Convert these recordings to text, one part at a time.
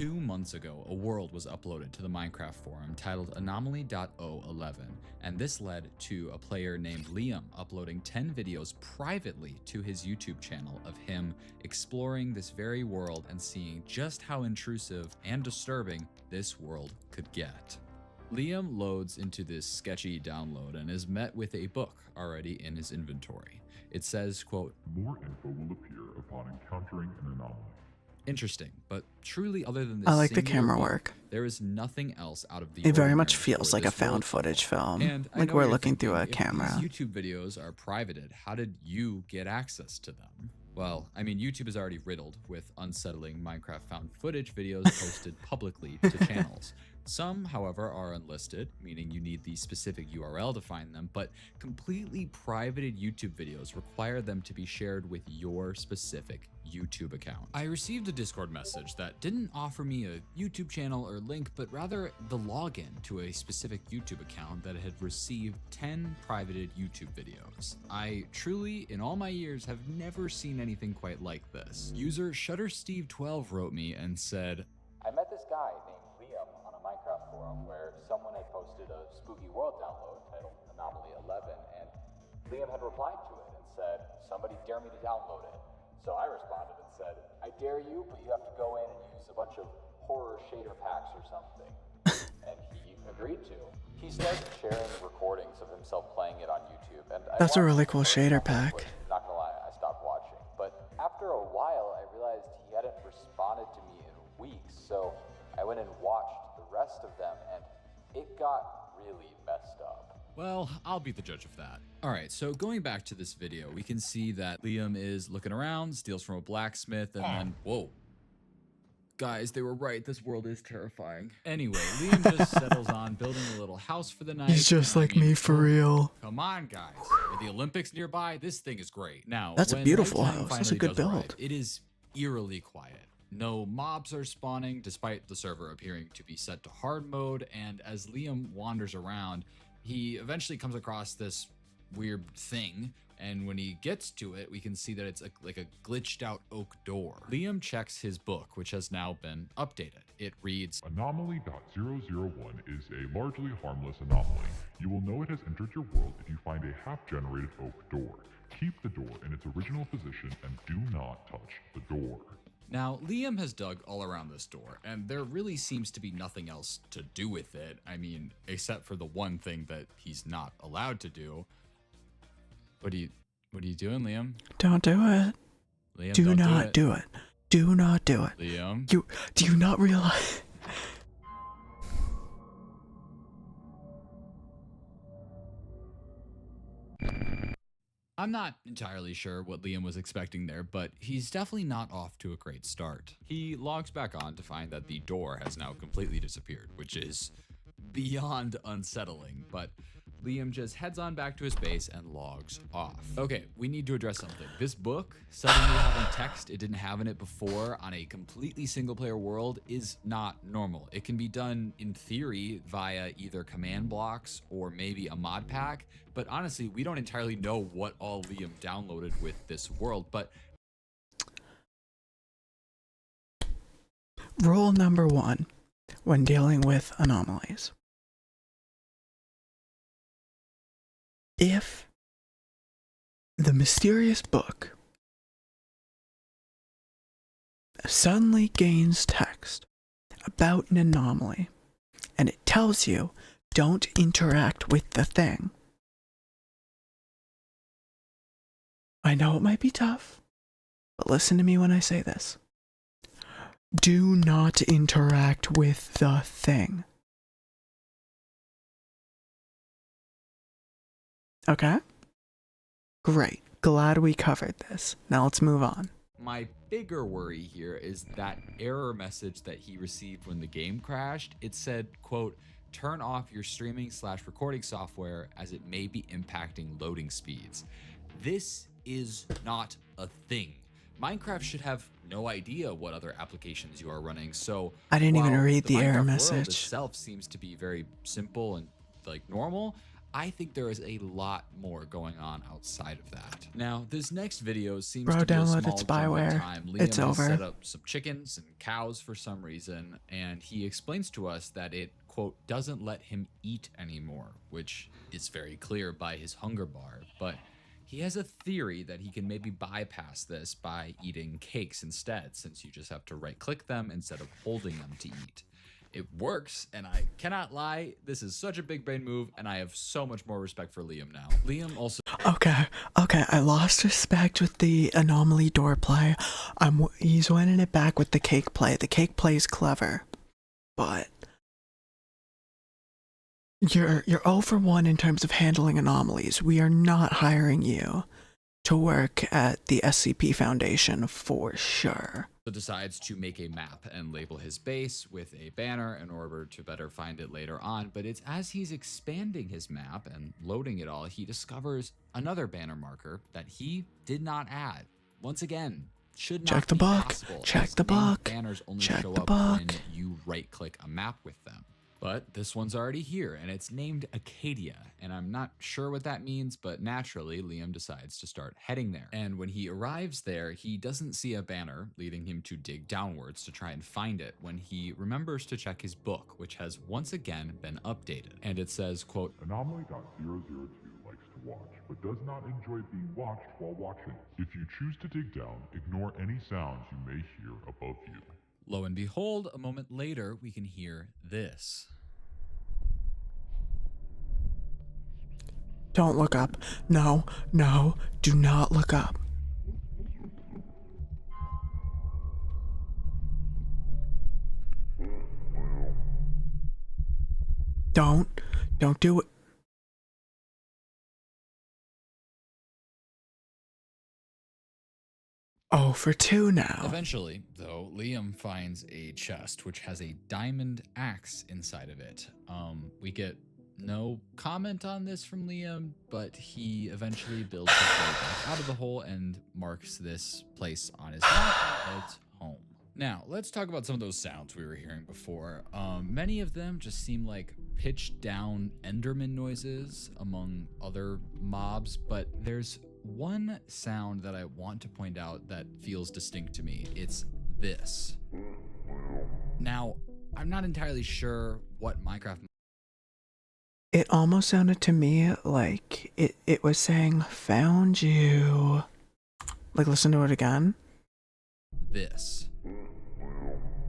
2 months ago, a world was uploaded to the Minecraft forum titled anomaly.011, and this led to a player named Liam uploading 10 videos privately to his YouTube channel of him exploring this very world and seeing just how intrusive and disturbing this world could get. Liam loads into this sketchy download and is met with a book already in his inventory. It says, quote, "More info will appear upon encountering an anomaly." Interesting, but truly other than this I like the singular camera book, work. there is nothing else out of the It very much ordinary feels for like a this world found to footage follow. film. And I Like know we're you're looking through a thinking, camera. if these YouTube videos are privated, how did you get access to them? Well, I mean, YouTube is already riddled with unsettling Minecraft found footage videos posted publicly to channels. Some, however, are unlisted, meaning you need the specific URL to find them, but completely privated YouTube videos require them to be shared with your specific YouTube account. I received a Discord message that didn't offer me a YouTube channel or link, but rather the login to a specific YouTube account that had received 10 privated YouTube videos. I truly, in all my years, have never seen anything quite like this. User ShutterSteve12 wrote me and said, "I met this guy named Liam on a Minecraft forum where someone had posted a spooky world download titled Anomaly 11, and Liam had replied to it and said, 'Somebody dare me to download it.' So I responded and said, 'I dare you, but you have to go in and use a bunch of horror shader packs or something.' And he agreed to. He started sharing recordings of himself playing it on YouTube, and That's a watched really the cool first shader couple, pack. but not gonna lie, I stopped watching. But after a while, I realized he hadn't responded to me in weeks, so I went and watched the rest of them, and it got really messed up. well, I'll be the judge of that. All right, so going back to this video, we can see that Liam is looking around, steals from a blacksmith, and then, whoa. Guys, they were right. This world is terrifying. Anyway, Liam just settles on building a little house for the night. He's just and I like mean, me for real. Come on, guys. Are the Olympics nearby? This thing is great. Now, That's a when beautiful nighttime house. That's a finally good does arrive, build. it is eerily quiet. No mobs are spawning, despite the server appearing to be set to hard mode, and as Liam wanders around, he eventually comes across this weird thing, and when he gets to it, we can see that it's like a glitched out oak door. Liam checks his book, which has now been updated. It reads, Anomaly.001 is a largely harmless anomaly. You will know it has entered your world if you find a half-generated oak door. Keep the door in its original position and do not touch the door. Now, Liam has dug all around this door, and there really seems to be nothing else to do with it. I mean, except for the one thing that he's not allowed to do. What are you doing, Liam? Don't do it. Liam, Do don't not do it. Do not do it. Liam? Do you not realize? I'm not entirely sure what Liam was expecting there, but he's definitely not off to a great start. He logs back on to find that the door has now completely disappeared, which is beyond unsettling, but Liam just heads on back to his base and logs off. Okay, we need to address something. This book, suddenly having text it didn't have in it before on a completely single-player world is not normal. It can be done in theory via either command blocks or maybe a mod pack, but honestly, we don't entirely know what all Liam downloaded with this world, but Rule number 1 when dealing with anomalies. If the mysterious book suddenly gains text about an anomaly and it tells you don't interact with the thing, I know it might be tough, but listen to me when I say this. Do not interact with the thing. Okay? Great. Glad we covered this. Now let's move on. my bigger worry here is that error message that he received when the game crashed. It said, quote, "Turn off your streaming/recording software as it may be impacting loading speeds." This is not a thing. Minecraft should have no idea what other applications you are running. So I didn't even while read the error Minecraft world message. itself seems to be very simple and like normal, I think there is a lot more going on outside of that. Now, this next video seems Bro, to be a download small its jump in spyware. time. Liam It's has over. set up some chickens and cows for some reason, and he explains to us that it, quote, doesn't let him eat anymore, which is very clear by his hunger bar, but he has a theory that he can maybe bypass this by eating cakes instead, since you just have to right-click them instead of holding them to eat. It works, and I cannot lie, this is such a big brain move, and I have so much more respect for Liam now. Liam also Okay, I lost respect with the anomaly door play. He's winning it back with the cake play. The cake play is clever, but you're 0 for 1 in terms of handling anomalies. We are not hiring you to work at the SCP Foundation for sure. decides to make a map and label his base with a banner in order to better find it later on, but it's as he's expanding his map and loading it all, he discovers another banner marker that he did not add. Once again, should not Check the be book. possible, Check as the named book. Banners only Check show the up when book. you right-click a map with them. But this one's already here, and it's named Acadia, and I'm not sure what that means, but naturally, Liam decides to start heading there. And when he arrives there, he doesn't see a banner, leading him to dig downwards to try and find it, when he remembers to check his book, which has once again been updated. And it says, quote, Anomaly.002 likes to watch, but does not enjoy being watched while watching. If you choose to dig down, ignore any sounds you may hear above you. lo and behold, a moment later, we can hear this. Don't look up. No, do not look up. Don't do it. Oh, for 2 now. Eventually, though, Liam finds a chest which has a diamond axe inside of it. We get no comment on this from Liam, but he eventually builds his way back out of the hole and marks this place on his map as home. Now, let's talk about some of those sounds we were hearing before. Many of them just seem like pitched down Enderman noises among other mobs, but there's one sound that I want to point out that feels distinct to me. It's this. Now, I'm not entirely sure what Minecraft. It almost sounded to me like it was saying, found you. Like, listen to it again. This.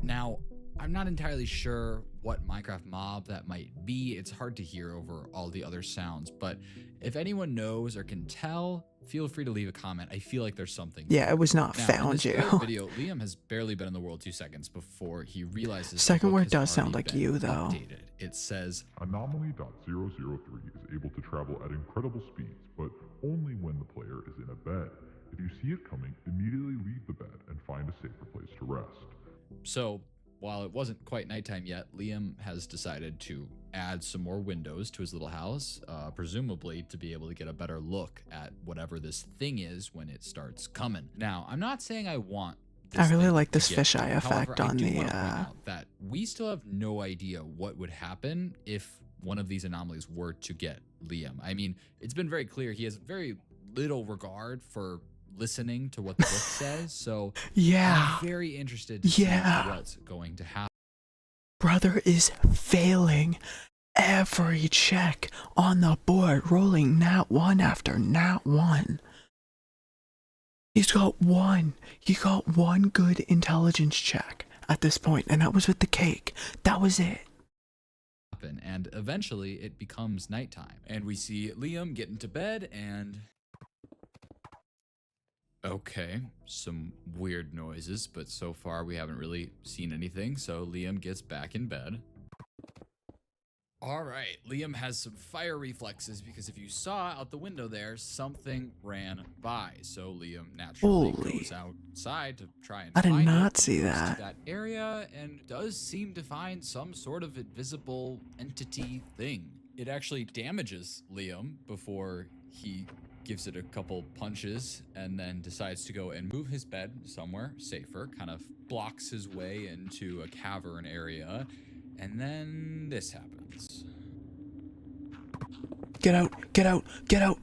Now, I'm not entirely sure what Minecraft mob that might be. It's hard to hear over all the other sounds, but if anyone knows or can tell, feel free to leave a comment. I feel like there's something. Yeah, it was not Now, found in this you. third video, Liam has barely been in the world 2 seconds before he realizes the Second book word has does sound already like been you, though. updated. It says, Anomaly.003 is able to travel at incredible speeds, but only when the player is in a bed. If you see it coming, immediately leave the bed and find a safer place to rest. so while it wasn't quite nighttime yet, Liam has decided to add some more windows to his little house, presumably to be able to get a better look at whatever this thing is when it starts coming. Now, I'm not saying I want this I really thing like to this get fisheye to. However, effect I on do the, wanna point out that we still have no idea what would happen if one of these anomalies were to get Liam. I mean, it's been very clear he has very little regard for listening to what the book says, so Yeah. I'm very interested to see Yeah. what's going to happen. Brother is failing every check on the board, rolling nat 1 after nat 1. He got one good intelligence check at this point, and that was with the cake. That was it. And eventually it becomes nighttime, and we see Liam get into bed, and okay, some weird noises, but so far we haven't really seen anything. So Liam gets back in bed. All right, Liam has some fire reflexes because if you saw out the window there, something ran by. So Liam naturally Holy. goes outside to try and I did find not it, see goes that. to that area and does seem to find some sort of invisible entity thing. It actually damages Liam before he gives it a couple punches and then decides to go and move his bed somewhere safer, kind of blocks his way into a cavern area. And then this happens. Get out, get out, get out.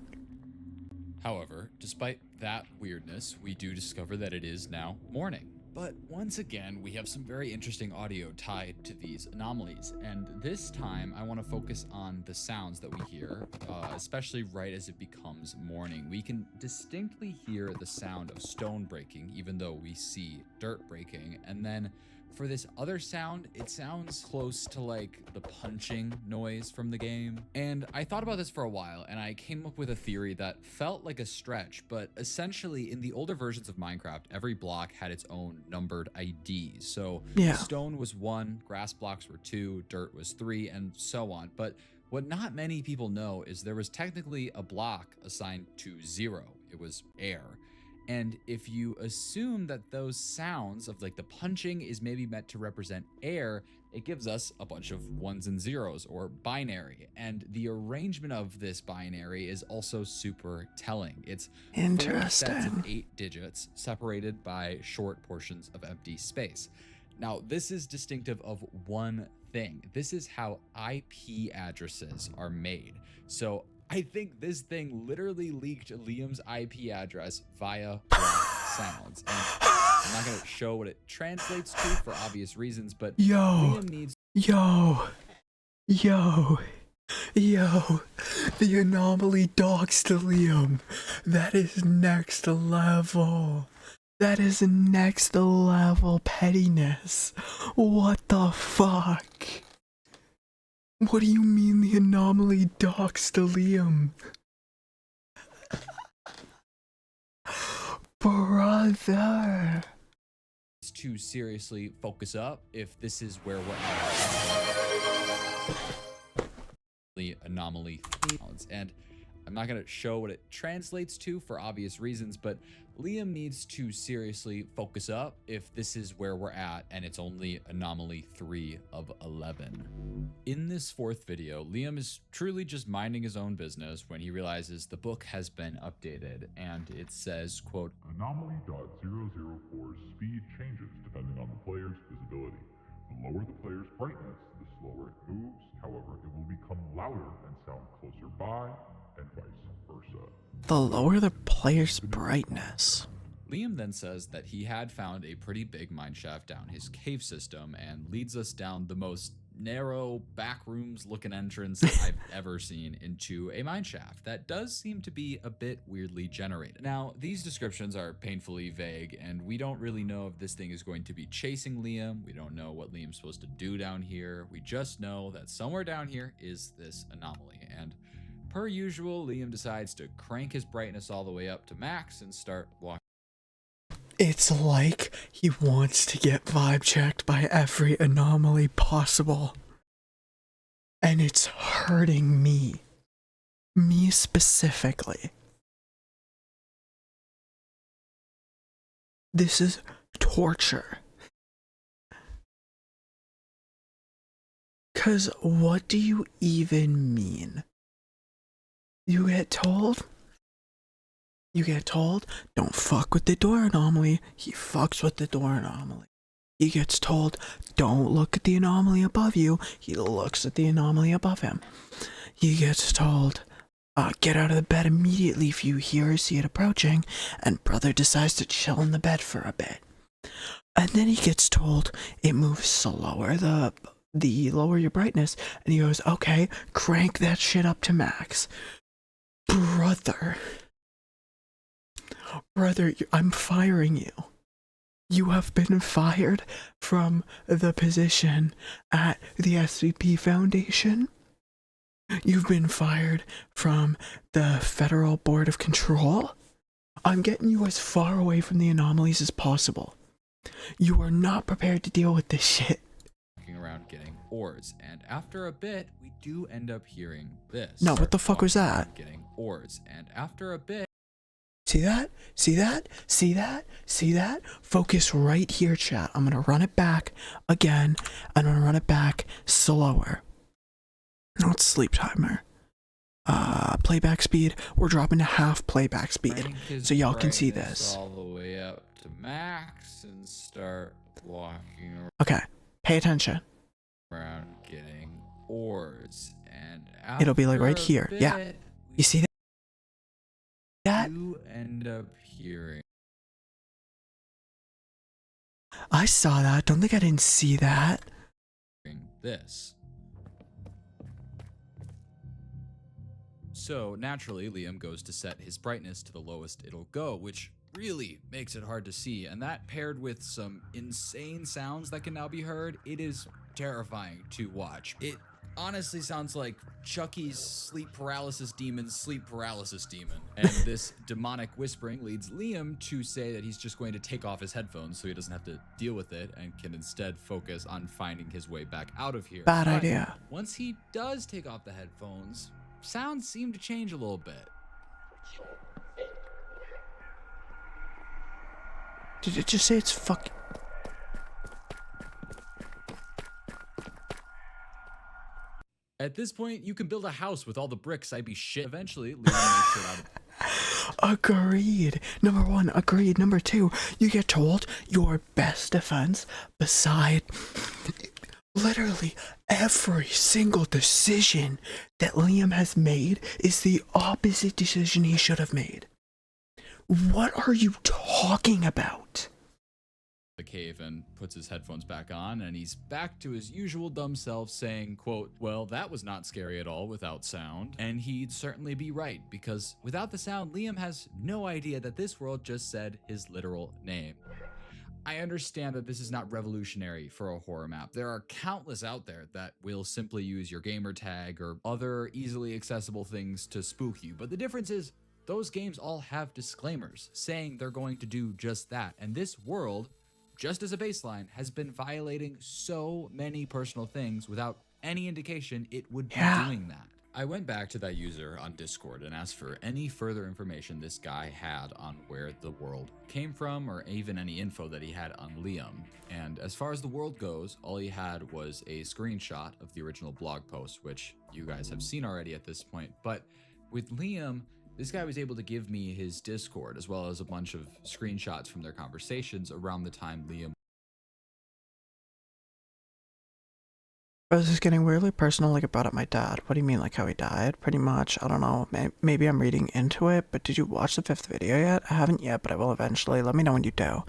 However, despite that weirdness, we do discover that it is now morning. But once again, we have some very interesting audio tied to these anomalies, and this time I want to focus on the sounds that we hear, especially right as it becomes morning. We can distinctly hear the sound of stone breaking, even though we see dirt breaking, and then for this other sound, it sounds close to like the punching noise from the game. And I thought about this for a while, and I came up with a theory that felt like a stretch, but essentially in the older versions of Minecraft, every block had its own numbered IDs. So Yeah. stone was 1, grass blocks were 2, dirt was 3, and so on. But what not many people know is there was technically a block assigned to 0. It was air. And if you assume that those sounds of like the punching is maybe meant to represent air, it gives us a bunch of 1s and 0s, or binary. And the arrangement of this binary is also super telling. It's 4 sets of Interesting. 8 digits separated by short portions of empty space. Now, this is distinctive of one thing. This is how IP addresses are made. So I think this thing literally leaked Liam's IP address via block sounds. And I'm not going to show what it translates to for obvious reasons, but Yo, Liam needs yo, yo, yo. The anomaly dogs to Liam. That is next level. That is next level pettiness. What the fuck? What do you mean the anomaly docks to Liam? Brother. to seriously focus up if this is where we're at. The anomaly sounds. And I'm not going to show what it translates to for obvious reasons, but Liam needs to seriously focus up if this is where we're at and it's only anomaly 3 of 11. In this fourth video, Liam is truly just minding his own business when he realizes the book has been updated and it says, quote, Anomaly.004's speed changes depending on the player's visibility. The lower the player's brightness, the slower it moves. However, it will become louder and sound closer by, and vice versa. The lower the player's brightness. Liam then says that he had found a pretty big mineshaft down his cave system and leads us down the most narrow backrooms looking entrance I've ever seen into a mineshaft that does seem to be a bit weirdly generated. Now, these descriptions are painfully vague and we don't really know if this thing is going to be chasing Liam. We don't know what Liam's supposed to do down here. We just know that somewhere down here is this anomaly, and per usual, Liam decides to crank his brightness all the way up to max and start walking. It's like he wants to get vibe checked by every anomaly possible. And it's hurting me. Me specifically. This is torture. 'Cause what do you even mean? You get told, don't fuck with the door anomaly. He fucks with the door anomaly. He gets told, don't look at the anomaly above you. He looks at the anomaly above him. He gets told, get out of the bed immediately if you hear or see it approaching. And brother decides to chill in the bed for a bit. And then he gets told it moves slower, the lower your brightness. And he goes, okay, crank that shit up to max. Brother, I'm firing you. You have been fired from the position at the SVP Foundation. You've been fired from the Federal Board of Control. I'm getting you as far away from the anomalies as possible. You are not prepared to deal with this shit. Around getting ores, and after a bit, we do end up hearing this. No, what the fuck was that? Getting ores, and after a bit. See that? See that? See that? See that? Focus right here, chat. I'm gonna run it back again. I'm gonna run it back slower. No, it's sleep timer. Playback speed. We're dropping to half playback speed, so y'all can see this. All the way up to max and start walking Okay, pay attention. around getting ores, and It'll be like right After a here. Yeah. bit, You see that? you end up hearing I saw that. Don't think I didn't see that. this. So naturally, Liam goes to set his brightness to the lowest it'll go, which really makes it hard to see. And that paired with some insane sounds that can now be heard, it is terrifying to watch. It honestly sounds like Chucky's sleep paralysis demon. And this demonic whispering leads Liam to say that he's just going to take off his headphones so he doesn't have to deal with it and can instead focus on finding his way back out of here. Bad But idea. once he does take off the headphones, sounds seem to change a little bit. Did it just say it's fucking... At this point, you can build a house with all the bricks. I'd be shit. Eventually, Liam makes it out of... Agreed. Number one, agreed. Number two, you get told your best defense beside literally every single decision that Liam has made is the opposite decision he should have made. What are you talking about? the cave and puts his headphones back on, and he's back to his usual dumb self saying, quote, well, that was not scary at all without sound. And he'd certainly be right, because without the sound, Liam has no idea that this world just said his literal name. I understand that this is not revolutionary for a horror map. There are countless out there that will simply use your gamer tag or other easily accessible things to spook you, but the difference is those games all have disclaimers saying they're going to do just that. And this world, just as a baseline, has been violating so many personal things without any indication it would be doing that. I went back to that user on Discord and asked for any further information this guy had on where the world came from, or even any info that he had on Liam. And as far as the world goes, all he had was a screenshot of the original blog post, which you guys have seen already at this point. But with Liam, this guy was able to give me his Discord, as well as a bunch of screenshots from their conversations around the time Liam. This is getting weirdly personal, like about my dad. What do you mean, like how he died? Pretty much, I don't know, maybe I'm reading into it, but did you watch the 5th video yet? I haven't yet, but I will eventually. Let me know when you do.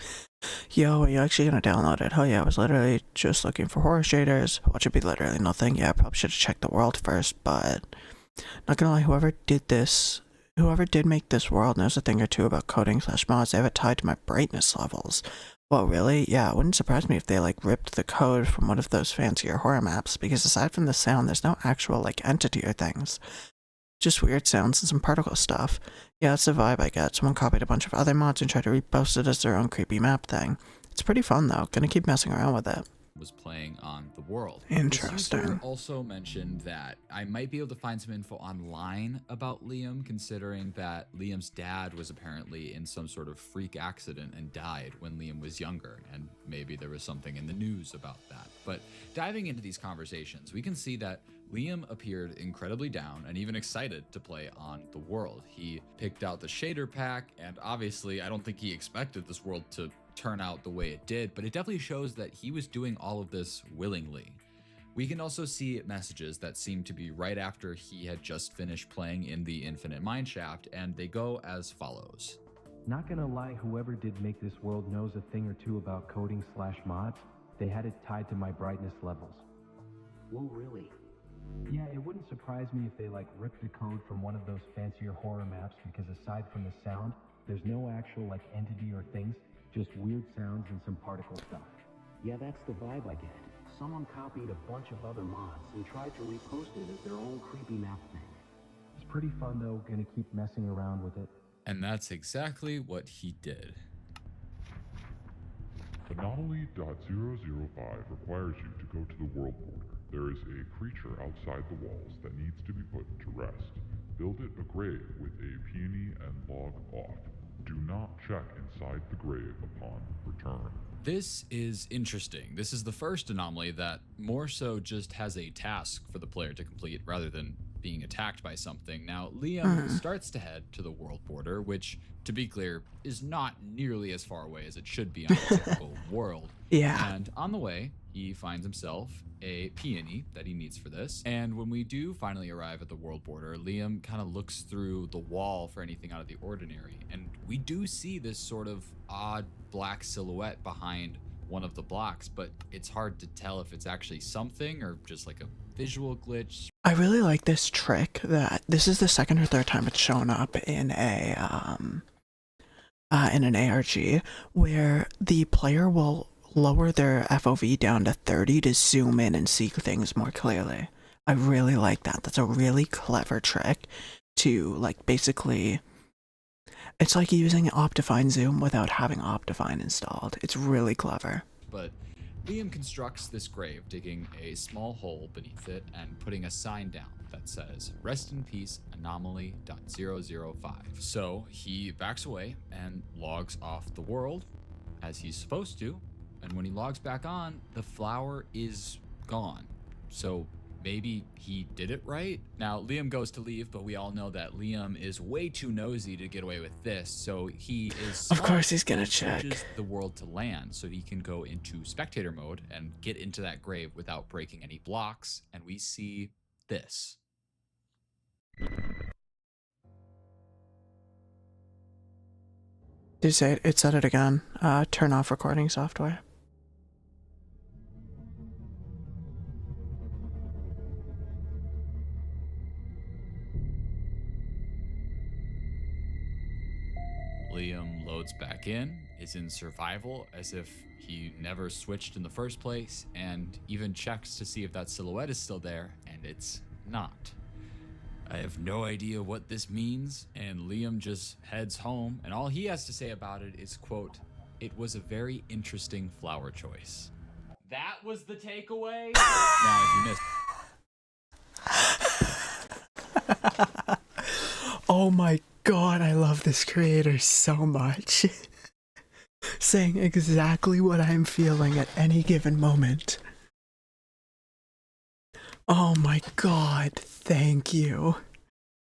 Yo, are you actually gonna download it? Oh yeah, I was literally just looking for horror shaders. Watch it be literally nothing. Yeah, I probably should have checked the world first, but not gonna lie, whoever did make this world knows a thing or two about coding / mods. They have it tied to my brightness levels. Well, really? Yeah, it wouldn't surprise me if they like ripped the code from one of those fancier horror maps, because aside from the sound, there's no actual like entity or things. Just weird sounds and some particle stuff. Yeah, that's the vibe I get. Someone copied a bunch of other mods and tried to repost it as their own creepy map thing. It's pretty fun though, gonna keep messing around with it. Was playing on the world. Interesting. This user also mentioned that I might be able to find some info online about Liam, considering that Liam's dad was apparently in some sort of freak accident and died when Liam was younger, and maybe there was something in the news about that. But diving into these conversations, we can see that Liam appeared incredibly down and even excited to play on the world. He picked out the shader pack, and obviously I don't think he expected this world to turn out the way it did, but it definitely shows that he was doing all of this willingly. We can also see messages that seem to be right after he had just finished playing in the Infinite Mineshaft, and they go as follows. Not gonna lie, whoever did make this world knows a thing or two about coding / mods. They had it tied to my brightness levels. Whoa, really? Yeah, it wouldn't surprise me if they like ripped the code from one of those fancier horror maps, because aside from the sound, there's no actual like entity or things, just weird sounds and some particle stuff. Yeah, that's the vibe I get. Someone copied a bunch of other mods and tried to repost it as their own creepy map thing. It's pretty fun though, gonna keep messing around with it. And that's exactly what he did. Anomaly.005 requires you to go to the world border. There is a creature outside the walls that needs to be put to rest. Build it a grave with a peony and log off. Do not check inside the grave upon return. This is interesting. This is the first anomaly that more so just has a task for the player to complete rather than being attacked by something. Now, Liam starts to head to the world border, which, to be clear, is not nearly as far away as it should be on a typical world. Yeah. And on the way, he finds himself a peony that he needs for this. And when we do finally arrive at the world border, Liam kind of looks through the wall for anything out of the ordinary. And we do see this sort of odd black silhouette behind one of the blocks, but it's hard to tell if it's actually something or just like a visual glitch. I really like this trick that this is the second or third time it's shown up in an ARG, where the player will lower their FOV down to 30 to zoom in and see things more clearly. I really like that. That's a really clever trick to, like, basically, it's like using Optifine Zoom without having Optifine installed. It's really clever. But Liam constructs this grave, digging a small hole beneath it and putting a sign down that says, "Rest in peace, anomaly.005. So he backs away and logs off the world, as he's supposed to, and when he logs back on, the flower is gone. So maybe he did it right? Now, Liam goes to leave, but we all know that Liam is way too nosy to get away with this, so he is Of course he's gonna check. switches the world to land so he can go into spectator mode and get into that grave without breaking any blocks, and we see this. Did you say it said it again? Turn off recording software. Liam loads back in, is in survival as if he never switched in the first place, and even checks to see if that silhouette is still there, and it's not. I have no idea what this means, and Liam just heads home, and all he has to say about it is, quote, "It was a very interesting flower choice." That was the takeaway? Now, if you missed, Oh my god, I love this creator so much. Saying exactly what I'm feeling at any given moment. Oh my god, thank you.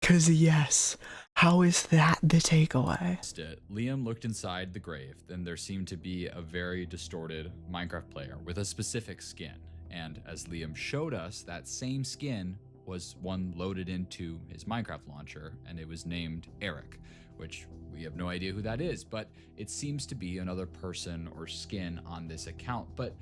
'Cause yes, how is that the takeaway? Liam looked inside the grave, and there seemed to be a very distorted Minecraft player with a specific skin. And as Liam showed us, that same skin was one loaded into his Minecraft launcher, and it was named Eric, which we have no idea who that is, but it seems to be another person or skin on this account. But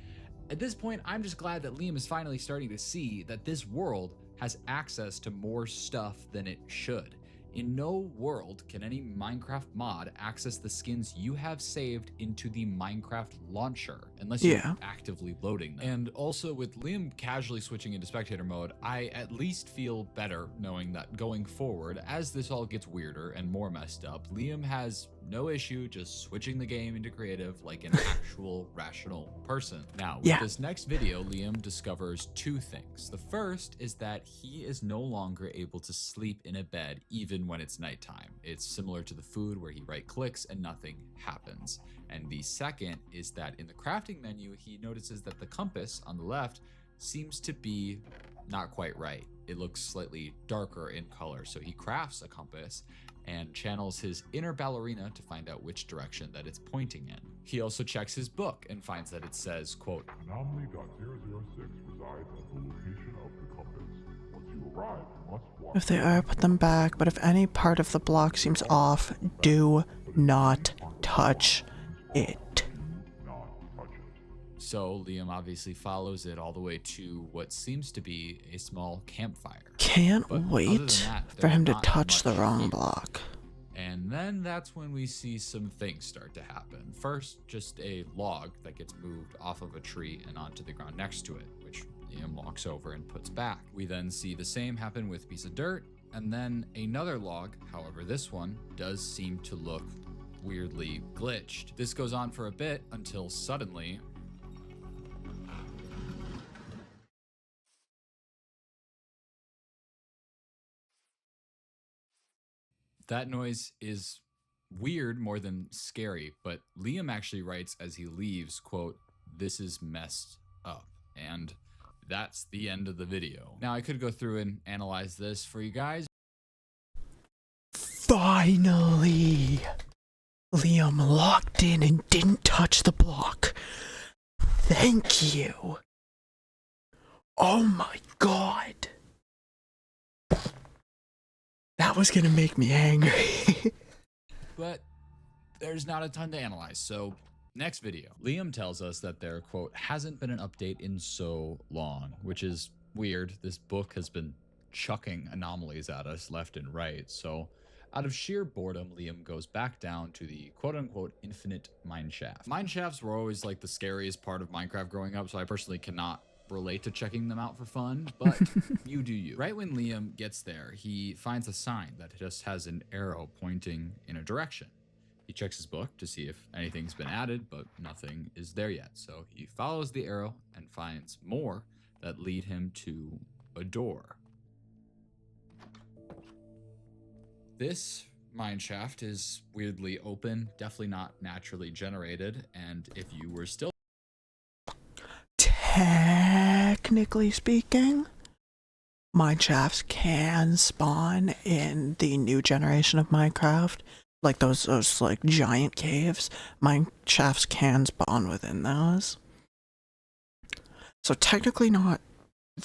at this point, I'm just glad that Liam is finally starting to see that this world has access to more stuff than it should. In no world can any Minecraft mod access the skins you have saved into the Minecraft launcher, unless you're actively loading them. And also, with Liam casually switching into spectator mode, I at least feel better knowing that going forward, as this all gets weirder and more messed up, Liam has no issue just switching the game into creative like an actual rational person. Now, with this next video, Liam discovers two things. The first is that he is no longer able to sleep in a bed even when it's nighttime. It's similar to the food where he right clicks and nothing happens. And the second is that in the crafting menu, he notices that the compass on the left seems to be not quite right. It looks slightly darker in color. So he crafts a compass and channels his inner ballerina to find out which direction that it's pointing in. He also checks his book and finds that it says, quote, Anomaly.006 resides at the location of the compass. Once you arrive, you must walk. If they are, put them back, but if any part of the block seems off, do not touch it. So Liam obviously follows it all the way to what seems to be a small campfire. Can't But other wait than that, for there's him to not touch the much wrong here. block. And then that's when we see some things start to happen. First, just a log that gets moved off of a tree and onto the ground next to it, which Liam walks over and puts back. We then see the same happen with a piece of dirt, and then another log. However, this one does seem to look weirdly glitched. This goes on for a bit until suddenly that noise is weird more than scary, but Liam actually writes as he leaves, quote, "This is messed up." And that's the end of the video. Now I could go through and analyze this for you guys. Finally! Liam locked in and didn't touch the block. Thank you. Oh my god. That was gonna make me angry. But there's not a ton to analyze, so next video. Liam tells us that there, quote, hasn't been an update in so long, which is weird. This book has been chucking anomalies at us left and right, so out of sheer boredom, Liam goes back down to the quote-unquote infinite mineshaft. Mineshafts were always like the scariest part of Minecraft growing up, so I personally cannot relate to checking them out for fun, but you do you. Right when Liam gets there, he finds a sign that just has an arrow pointing in a direction. He checks his book to see if anything's been added, but nothing is there yet. So he follows the arrow and finds more that lead him to a door. This mineshaft is weirdly open, definitely not naturally generated, and if you were still Technically speaking, mineshafts can spawn in the new generation of Minecraft. Like those like giant caves, mineshafts can spawn within those. So technically not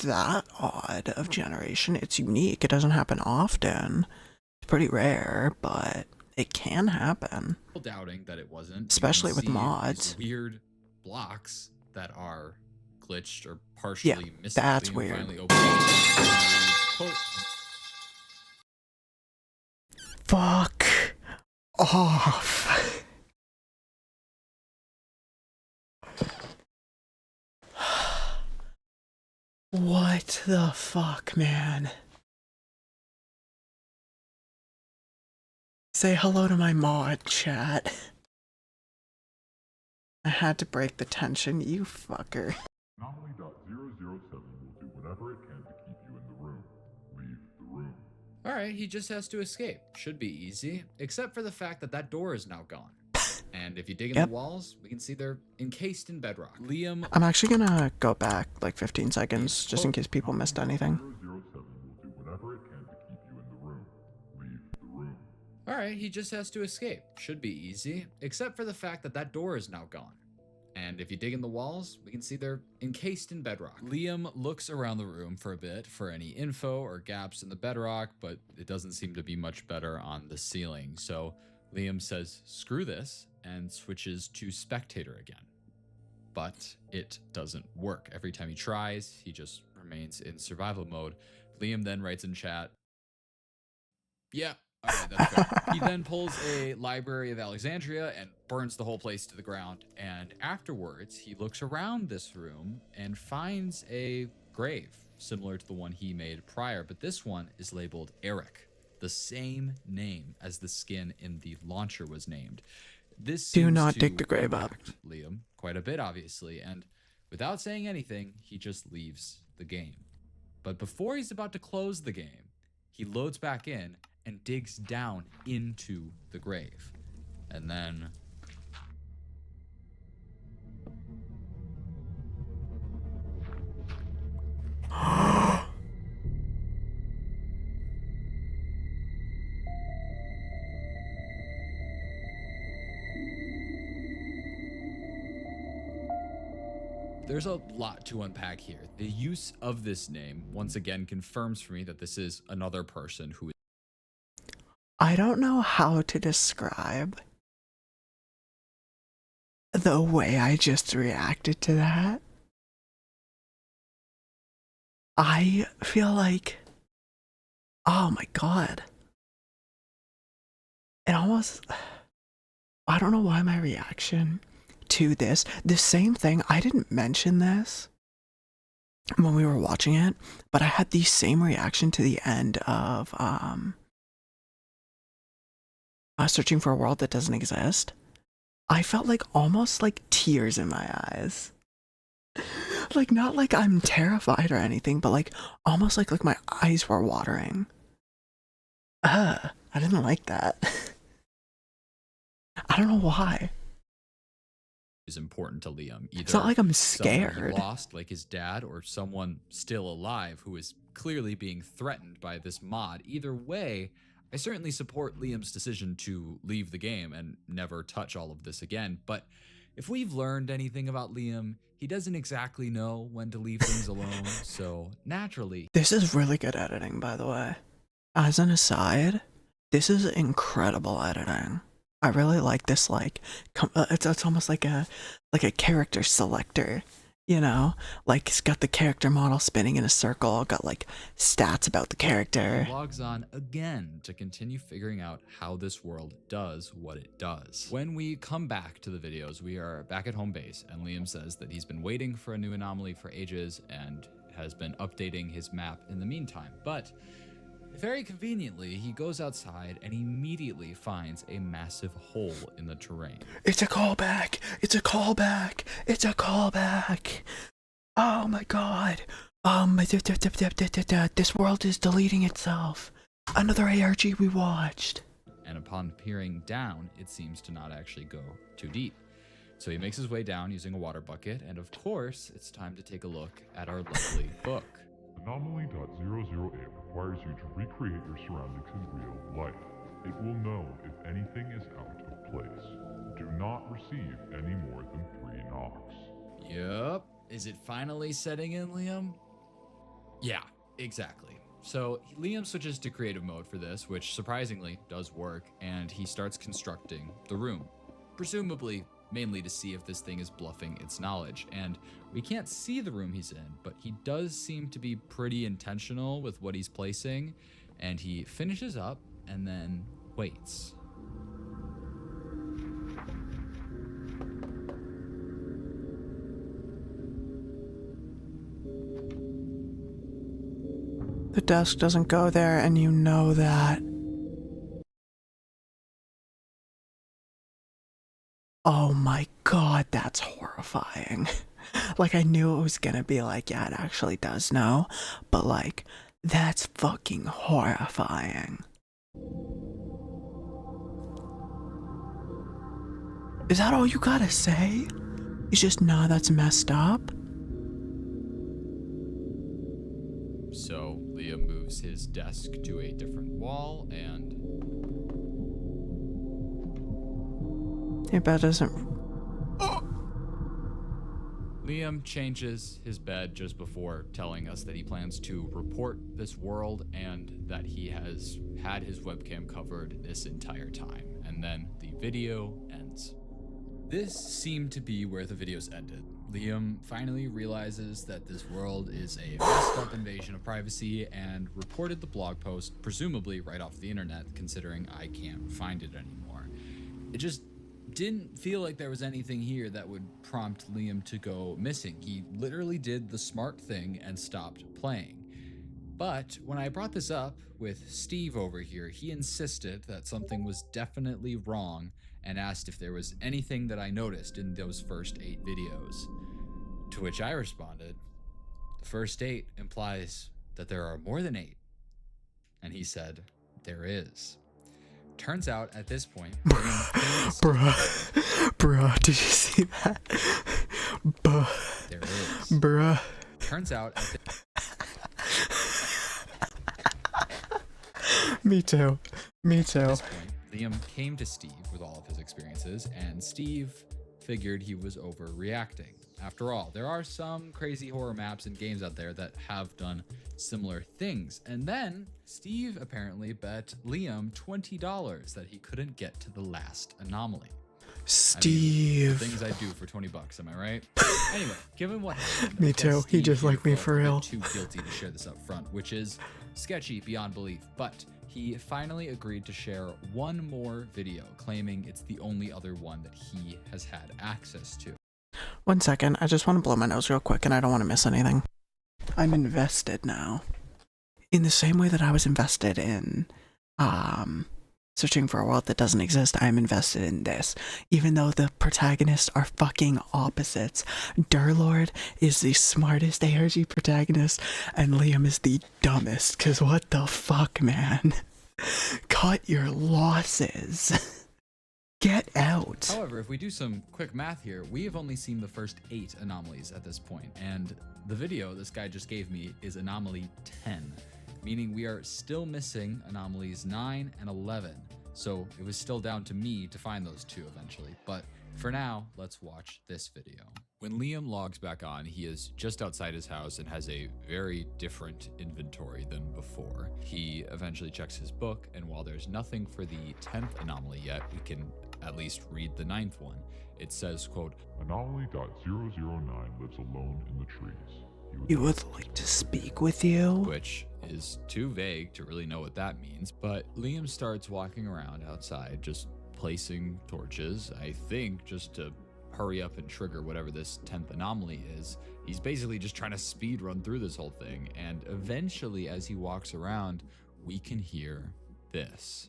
that odd of generation. It's unique. It doesn't happen often. It's pretty rare, but it can happen. doubting that it wasn't, Especially you can with see mods. these weird blocks that are glitched or partially missing. that's Liam weird. finally opens it, quote, Fuck off. What the fuck, man? Say hello to my mod, chat. I had to break the tension, you fucker. Anomaly.007 will do whatever it can to keep you in the room. Leave the room. all right, he just has to escape. Should be easy, except for the fact that that door is now gone. And if you dig in the walls, we can see they're encased in bedrock. Liam, I'm actually gonna go back like 15 seconds just in case people missed anything. 007 will do whatever it can to keep you in the room. Leave the room. all right, he just has to escape. Should be easy, except for the fact that that door is now gone. And if you dig in the walls, we can see they're encased in bedrock. Liam looks around the room for a bit for any info or gaps in the bedrock, but it doesn't seem to be much better on the ceiling. So Liam says, screw this, and switches to spectator again. But it doesn't work. Every time he tries, he just remains in survival mode. Liam then writes in chat, yeah, all right, that's fair. He then pulls a Library of Alexandria and burns the whole place to the ground. And afterwards, he looks around this room and finds a grave similar to the one he made prior, but this one is labeled Eric, the same name as the skin in the launcher was named. This Do seems not to dig the grave up. impact Liam quite a bit, obviously, and without saying anything, he just leaves the game. But before he's about to close the game, he loads back in and digs down into the grave. And then there's a lot to unpack here. The use of this name once again confirms for me that this is another person who is I don't know how to describe the way I just reacted to that. I feel like, oh my god. It almost, I don't know why my reaction to this, the same thing, I didn't mention this when we were watching it, but I had the same reaction to the end of, Searching for a World That Doesn't Exist. I felt like almost like tears in my eyes. Like, not like I'm terrified or anything, but like almost like my eyes were watering. I didn't like that. I don't know why. is important to Liam. Either It's not like I'm someone he scared. lost, like his dad, or someone still alive who is clearly being threatened by this mod. Either way, I certainly support Liam's decision to leave the game and never touch all of this again. But if we've learned anything about Liam, he doesn't exactly know when to leave things alone. So naturally, This is really good editing, by the way. As an aside, this is incredible editing. I really like this, like, it's almost like a character selector, you know? Like, it's got the character model spinning in a circle, got, like, stats about the character. he logs on again to continue figuring out how this world does what it does. When we come back to the videos, we are back at home base, and Liam says that he's been waiting for a new anomaly for ages and has been updating his map in the meantime. But very conveniently, he goes outside and immediately finds a massive hole in the terrain. It's a callback! It's a callback! It's a callback! Oh my god! This world is deleting itself. Another ARG we watched. And upon peering down, it seems to not actually go too deep. So he makes his way down using a water bucket, and of course, it's time to take a look at our lovely book. Anomaly.008 requires you to recreate your surroundings in real life. It will know if anything is out of place. Do not receive any more than 3 knocks. Yup. Is it finally setting in, Liam? Yeah, exactly. So Liam switches to creative mode for this, which surprisingly does work, and he starts constructing the room. Presumably, mainly to see if this thing is bluffing its knowledge. And we can't see the room he's in, but he does seem to be pretty intentional with what he's placing, and he finishes up and then waits. The desk doesn't go there, and you know that. Oh my god, that's horrifying. Like, I knew it was gonna be like, yeah, it actually does know, but like, that's fucking horrifying. Is that all you gotta say? It's just, nah, that's messed up? So Liam moves his desk to a different wall, and Your bed doesn't. Liam changes his bed just before telling us that he plans to report this world and that he has had his webcam covered this entire time. And then the video ends. This seemed to be where the videos ended. Liam finally realizes that this world is a messed up invasion of privacy and reported the blog post, presumably right off the internet, considering I can't find it anymore. It just didn't feel like there was anything here that would prompt Liam to go missing. He literally did the smart thing and stopped playing. But when I brought this up with Steve over here, he insisted that something was definitely wrong and asked if there was anything that I noticed in those first 8 videos. To which I responded, the first 8 implies that there are more than 8. And he said, there is. Turns out at this point, Bruh, did you see that? there is. Bruh. Turns out Me too. at this point, Liam came to Steve with all of his experiences, and Steve figured he was overreacting. After all, there are some crazy horror maps and games out there that have done similar things. And then Steve apparently bet Liam $20 that he couldn't get to the last anomaly. Steve. Things I do for $20, am I right? Anyway, given what happened, Me I guess too. He Steve just here like me felt for a bit real. Too guilty to share this up front, which is sketchy beyond belief. But he finally agreed to share one more video, claiming it's the only other one that he has had access to. 1 second, I just want to blow my nose real quick and I don't want to miss anything. I'm invested now. In the same way that I was invested in searching for a world that doesn't exist, I'm invested in this. Even though the protagonists are fucking opposites. Durlord is the smartest ARG protagonist and Liam is the dumbest, cause what the fuck, man? Cut your losses. Get out. However, if we do some quick math here, we have only seen the first 8 anomalies at this point, and the video this guy just gave me is anomaly 10, meaning we are still missing anomalies 9 and 11. So it was still down to me to find those 2 eventually, but for now, let's watch this video. When Liam logs back on, he is just outside his house and has a very different inventory than before. He eventually checks his book, and while there's nothing for the 10th anomaly yet, we can at least read the 9th one. It says, quote, Anomaly.009 lives alone in the trees. He would like to speak with you. Which is too vague to really know what that means, but Liam starts walking around outside, just placing torches, I think just to hurry up and trigger whatever this 10th anomaly is. He's basically just trying to speed run through this whole thing, and eventually as he walks around, we can hear this.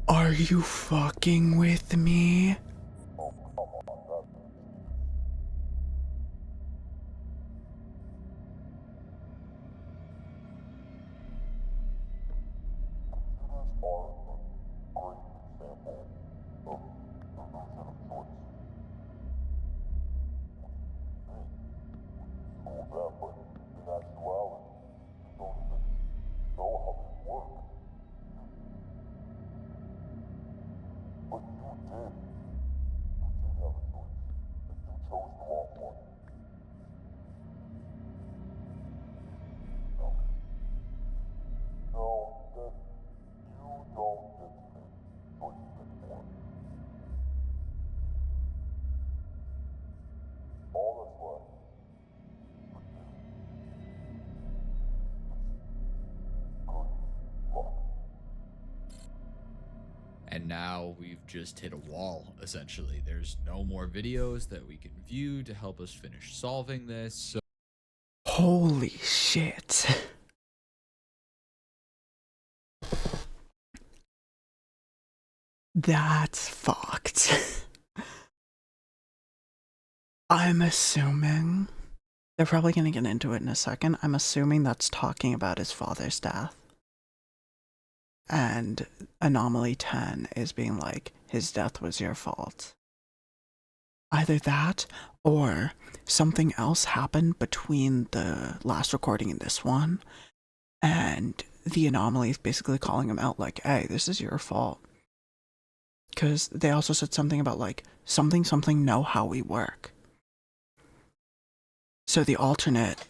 Are you fucking with me? And now we've just hit a wall, essentially. There's no more videos that we can view to help us finish solving this. So Holy shit. That's fucked. I'm assuming, they're probably going to get into it in a second. I'm assuming that's talking about his father's death. And Anomaly 10 is being like, his death was your fault. Either that, or something else happened between the last recording and this one, and the Anomaly is basically calling him out like, hey, this is your fault. Because they also said something about like, something know how we work. So the alternate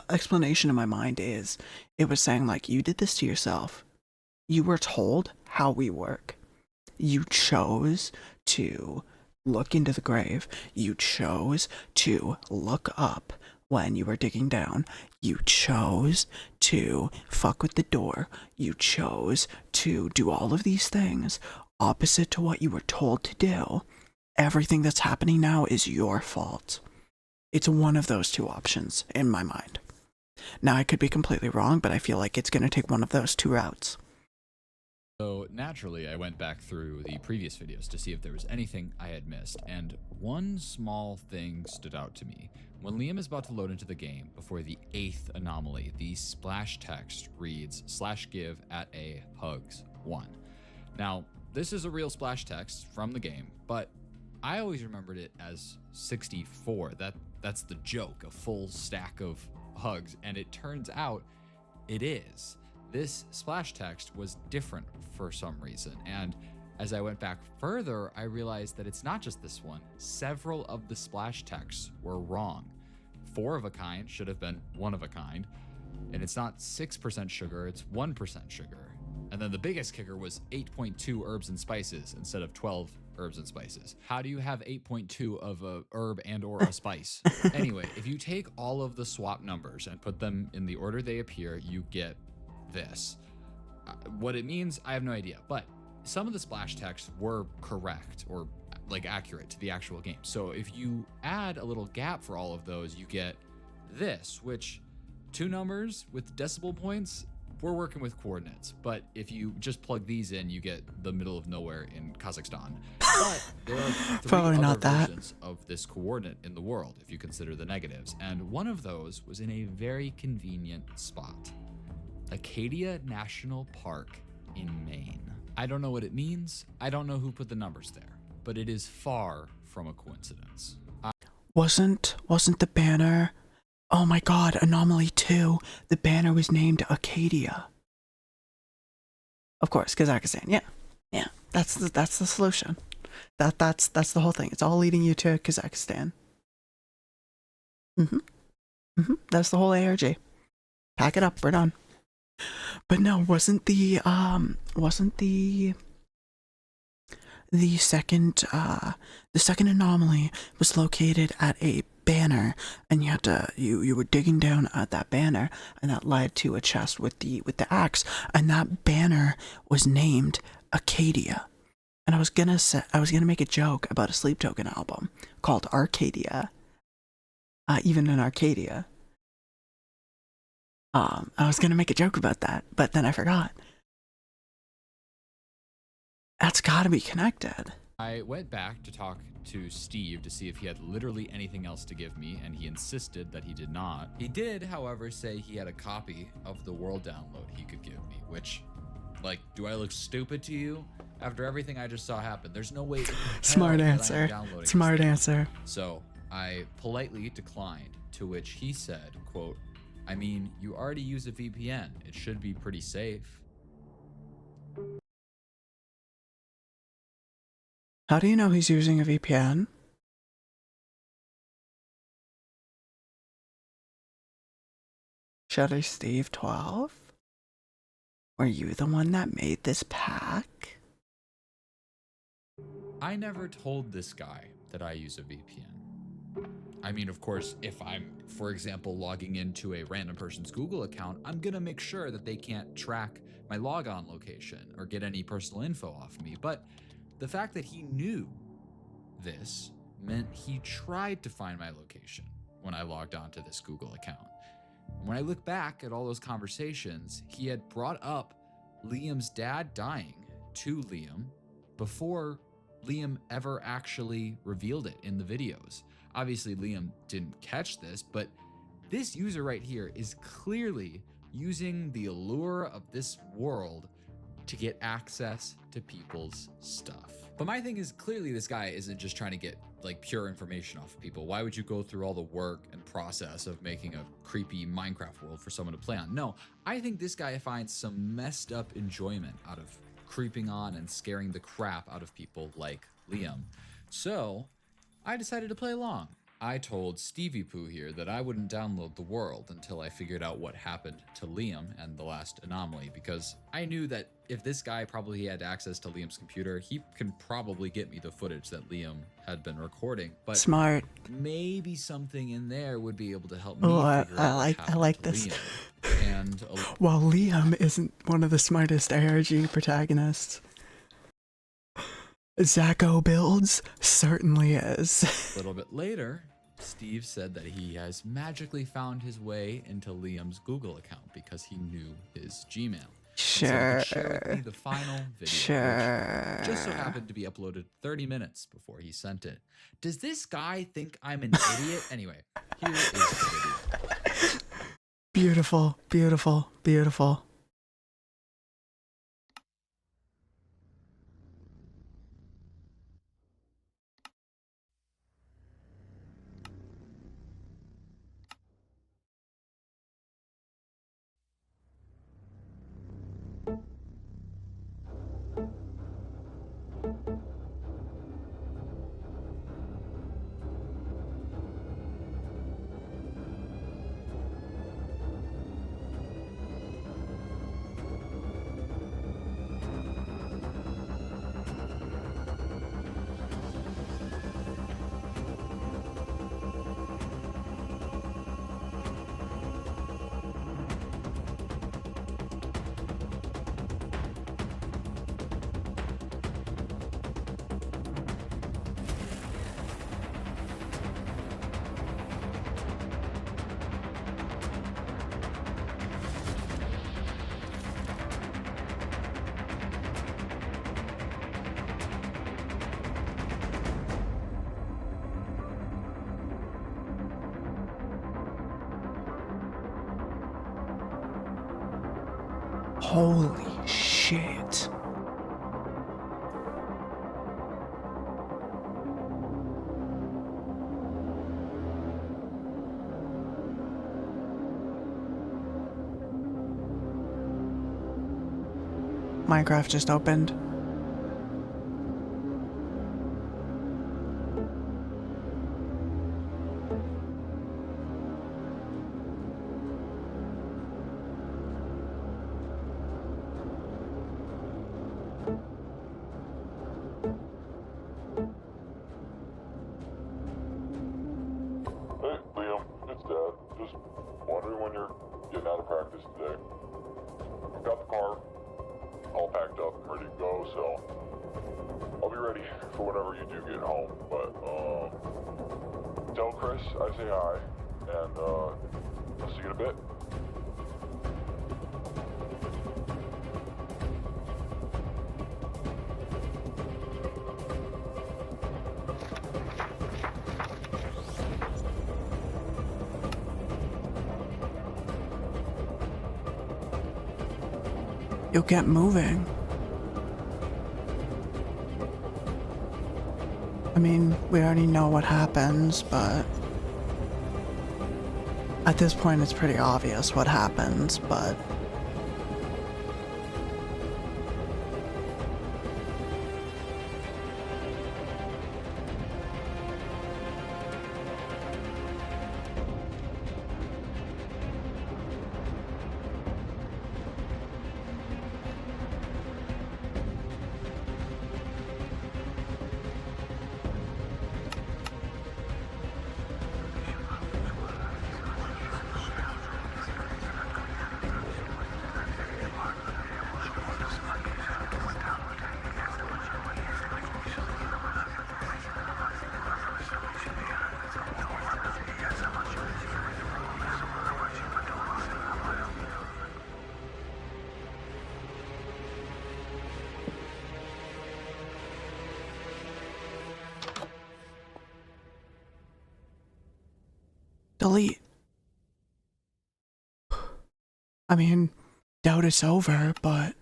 explanation in my mind is, it was saying like, you did this to yourself. You were told how we work. You chose to look into the grave. You chose to look up when you were digging down. You chose to fuck with the door. You chose to do all of these things opposite to what you were told to do. Everything that's happening now is your fault. It's one of those 2 options in my mind. Now, I could be completely wrong, but I feel like it's going to take one of those 2 routes. So naturally, I went back through the previous videos to see if there was anything I had missed, and one small thing stood out to me. When Liam is about to load into the game, before the 8th anomaly, the splash text reads /give at a hugs 1. Now, this is a real splash text from the game, but I always remembered it as 64. That's the joke, a full stack of hugs, and it turns out it is. This splash text was different for some reason, and as I went back further, I realized that it's not just this one. Several of the splash texts were wrong. 4 of a kind should have been 1 of a kind, and it's not 6% sugar, it's 1% sugar. And then the biggest kicker was 8.2 herbs and spices instead of 12 herbs and spices. How do you have 8.2 of a herb and or a spice? Anyway, if you take all of the swap numbers and put them in the order they appear, you get this. What it means, I have no idea, but some of the splash texts were correct, or like accurate to the actual game. So if you add a little gap for all of those, you get this, which 2 numbers with decimal points, we're working with coordinates. But if you just plug these in, you get the middle of nowhere in Kazakhstan. But there are 3 Probably other not that. versions of this coordinate in the world, if you consider the negatives. And one of those was in a very convenient spot. Acadia National Park in Maine. I don't know what it means. I don't know who put the numbers there, but it is far from a coincidence. Wasn't the banner? Oh my God, Anomaly 2. The banner was named Acadia. Of course, Kazakhstan. Yeah. That's the solution. That's the whole thing. It's all leading you to Kazakhstan. That's the whole ARG. Pack it up. We're done. But no, wasn't the second anomaly was located at a banner, and you had to you were digging down at that banner, and that led to a chest with the axe, and that banner was named Acadia. And I was gonna make a joke about a Sleep Token album called Arcadia, even in Arcadia. I was gonna make a joke about that, but then I forgot. That's gotta be connected. I went back to talk to Steve to see if he had literally anything else to give me, and he insisted that he did not. He did, however, say he had a copy of the world download he could give me, which, like, do I look stupid to you? After everything I just saw happen, there's no way. Smart that I am answer. downloading Smart this thing. answer. So I politely declined, to which he said, quote, I mean, you already use a VPN. It should be pretty safe. How do you know he's using a VPN? Shutter Steve 12? Were you the one that made this pack? I never told this guy that I use a VPN. I mean, of course, if I'm, for example, logging into a random person's Google account, I'm gonna make sure that they can't track my logon location or get any personal info off me. But the fact that he knew this meant he tried to find my location when I logged onto this Google account. When I look back at all those conversations, he had brought up Liam's dad dying to Liam before Liam ever actually revealed it in the videos. Obviously, Liam didn't catch this, but this user right here is clearly using the allure of this world to get access to people's stuff. But my thing is, clearly this guy isn't just trying to get like pure information off of people. Why would you go through all the work and process of making a creepy Minecraft world for someone to play on? No, I think this guy finds some messed up enjoyment out of creeping on and scaring the crap out of people like Liam. So I decided to play along. I told Stevie Pooh here that I wouldn't download the world until I figured out what happened to Liam and the last anomaly, because I knew that if this guy probably had access to Liam's computer, he can probably get me the footage that Liam had been recording. But Smart. maybe something in there would be able to help me Oh, figure out what I happened like to this. Liam. And While Liam isn't one of the smartest ARG protagonists, Zacho Builds certainly is. a little bit later, Steve said that he has magically found his way into Liam's Google account because he knew his Gmail. Sure. And so he could share with me the final video, Sure. which just so happened to be uploaded 30 minutes before he sent it. Does this guy think I'm an idiot? Anyway, here is the video. Beautiful, beautiful, beautiful. Holy shit. Minecraft just opened. Hey, Liam, it's Dad. Just wondering when you're getting out of practice today. I've got the car all packed up and ready to go, so I'll be ready for whenever you do get home. But, tell Chris I say hi, and, I'll see you in a bit. You'll get moving. I mean, we already know what happens, but at this point it's pretty obvious what happens, but delete. I mean, doubt it's over, but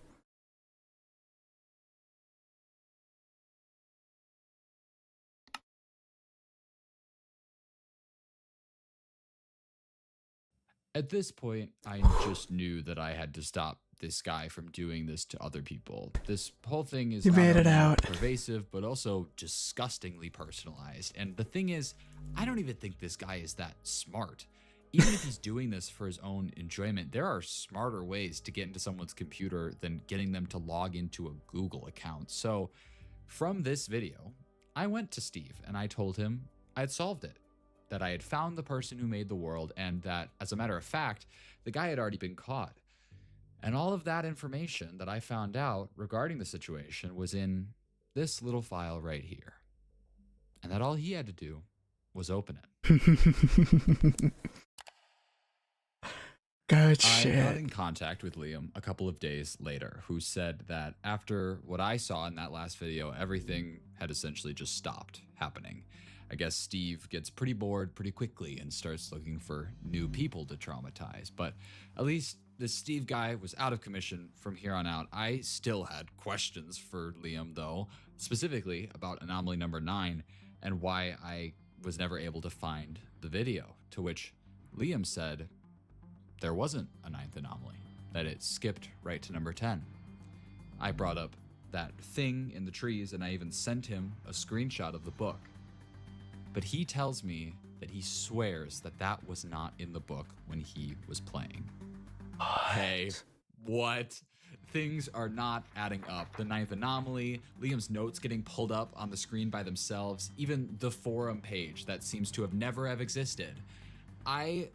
At this point, I just knew that I had to stop this guy from doing this to other people. This whole thing is You not made it only out. pervasive, but also disgustingly personalized. And the thing is, I don't even think this guy is that smart. Even if he's doing this for his own enjoyment, there are smarter ways to get into someone's computer than getting them to log into a Google account. So from this video, I went to Steve and I told him I had solved it, that I had found the person who made the world, and that, as a matter of fact, the guy had already been caught. And all of that information that I found out regarding the situation was in this little file right here. And that all he had to do was open it. good I got shit. in contact with Liam a couple of days later, who said that after what I saw in that last video, everything had essentially just stopped happening. I guess Steve gets pretty bored pretty quickly and starts looking for new people to traumatize. But at least this Steve guy was out of commission from here on out. I still had questions for Liam, though, specifically about anomaly number 9 and why I was never able to find the video, to which Liam said there wasn't a 9th anomaly, that it skipped right to number 10. I brought up that thing in the trees, and I even sent him a screenshot of the book. But he tells me that he swears that that was not in the book when he was playing. Hey, what? Things are not adding up. The 9th anomaly, Liam's notes getting pulled up on the screen by themselves, even the forum page that seems to have never have existed. I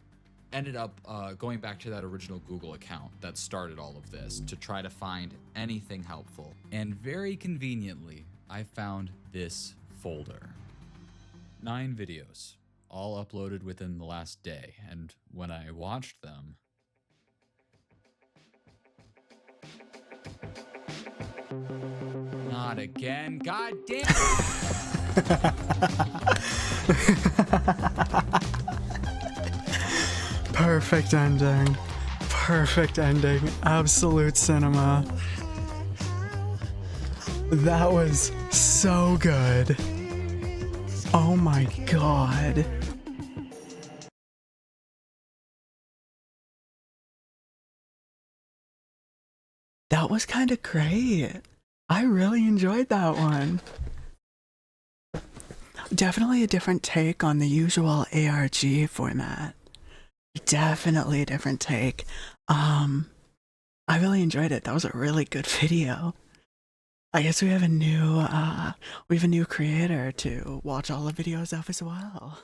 ended up going back to that original Google account that started all of this to try to find anything helpful. And very conveniently, I found this folder. 9 videos, all uploaded within the last day. And when I watched them, not again, god damn it! Perfect ending. Perfect ending. Absolute cinema. That was so good. Oh my god. That was kind of great. I really enjoyed that one. Definitely a different take on the usual ARG format. Definitely a different take. I really enjoyed it. That was a really good video. I guess we have a new creator to watch all the videos of as well.